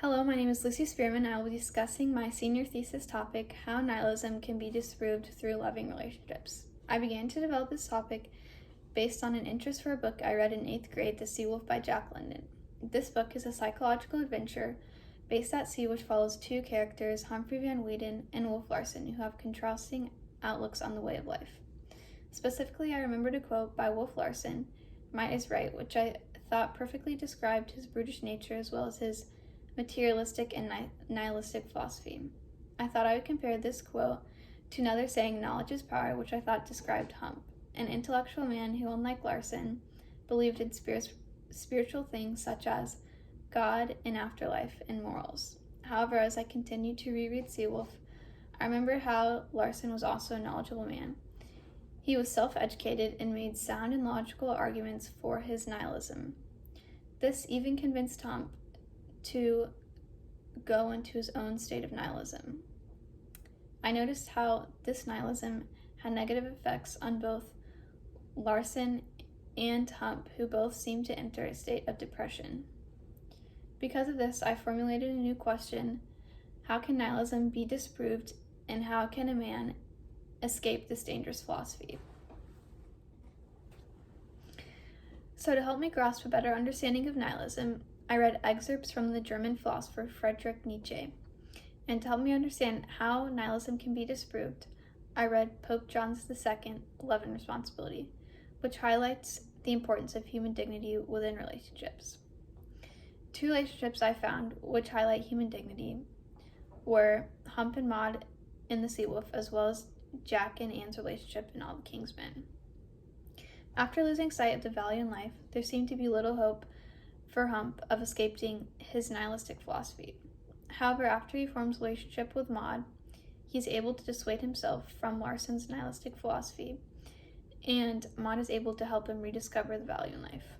Hello, my name is Lucy Spearman, and I will be discussing my senior thesis topic, How Nihilism Can Be Disproved Through Loving Relationships. I began to develop this topic based on an interest for a book I read in 8th grade, The Sea Wolf by Jack London. This book is a psychological adventure based at sea which follows two characters, Humphrey Van Weyden and Wolf Larsen, who have contrasting outlooks on the way of life. Specifically, I remembered a quote by Wolf Larsen, "Might is right," which I thought perfectly described his brutish nature as well as his materialistic and nihilistic philosophy. I thought I would compare this quote to another saying, "Knowledge is power," which I thought described Hump, an intellectual man who, unlike Larsen, believed in spiritual things such as God, an afterlife, and morals. However, as I continued to reread Seawolf, I remember how Larsen was also a knowledgeable man. He was self-educated and made sound and logical arguments for his nihilism. This even convinced Hump to go into his own state of nihilism. I noticed how this nihilism had negative effects on both Larsen and Hump, who both seemed to enter a state of depression. Because of this, I formulated a new question: how can nihilism be disproved, and how can a man escape this dangerous philosophy? So to help me grasp a better understanding of nihilism, I read excerpts from the German philosopher Friedrich Nietzsche. And to help me understand how nihilism can be disproved, I read Pope John II, Love and Responsibility, which highlights the importance of human dignity within relationships. Two relationships I found which highlight human dignity were Hump and Maud in The Sea Wolf, as well as Jack and Anne's relationship in All the King's Men. After losing sight of the value in life, there seemed to be little hope for Hump of escaping his nihilistic philosophy. However, after he forms a relationship with Maud, he's able to dissuade himself from Larsen's nihilistic philosophy, and Maud is able to help him rediscover the value in life.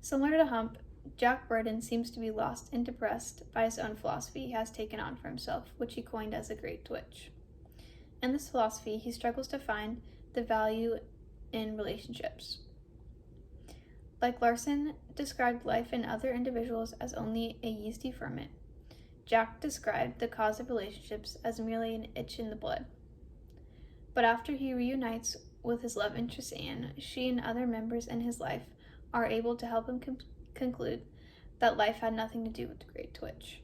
Similar to Hump, Jack Burden seems to be lost and depressed by his own philosophy he has taken on for himself, which he coined as a Great Twitch. In this philosophy, he struggles to find the value in relationships. Like Larsen described life in other individuals as only a yeasty ferment, Jack described the cause of relationships as merely an itch in the blood. But after he reunites with his love interest Anne, she and other members in his life are able to help him conclude that life had nothing to do with the Great Twitch.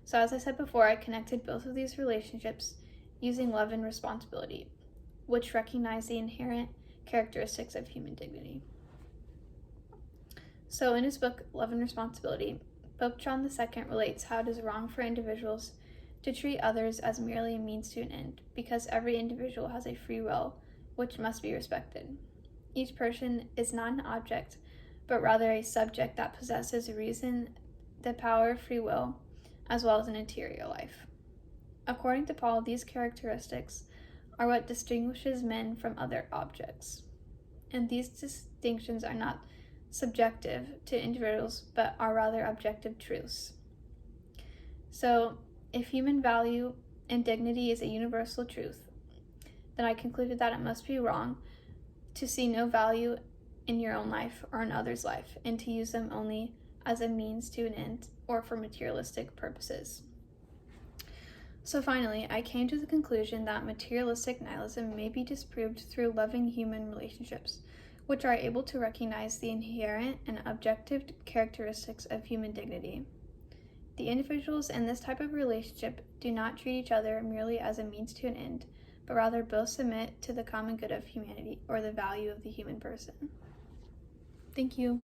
So as I said before, I connected both of these relationships using love and responsibility, which recognize the inherent characteristics of human dignity. So in his book, Love and Responsibility, Pope John II relates how it is wrong for individuals to treat others as merely a means to an end, because every individual has a free will, which must be respected. Each person is not an object, but rather a subject that possesses reason, the power of free will, as well as an interior life. According to Paul, these characteristics are what distinguishes men from other objects. And these distinctions are not subjective to individuals, but are rather objective truths. So, if human value and dignity is a universal truth, then I concluded that it must be wrong to see no value in your own life or in others' life, and to use them only as a means to an end or for materialistic purposes. So finally, I came to the conclusion that materialistic nihilism may be disproved through loving human relationships, which are able to recognize the inherent and objective characteristics of human dignity. The individuals in this type of relationship do not treat each other merely as a means to an end, but rather both submit to the common good of humanity or the value of the human person. Thank you.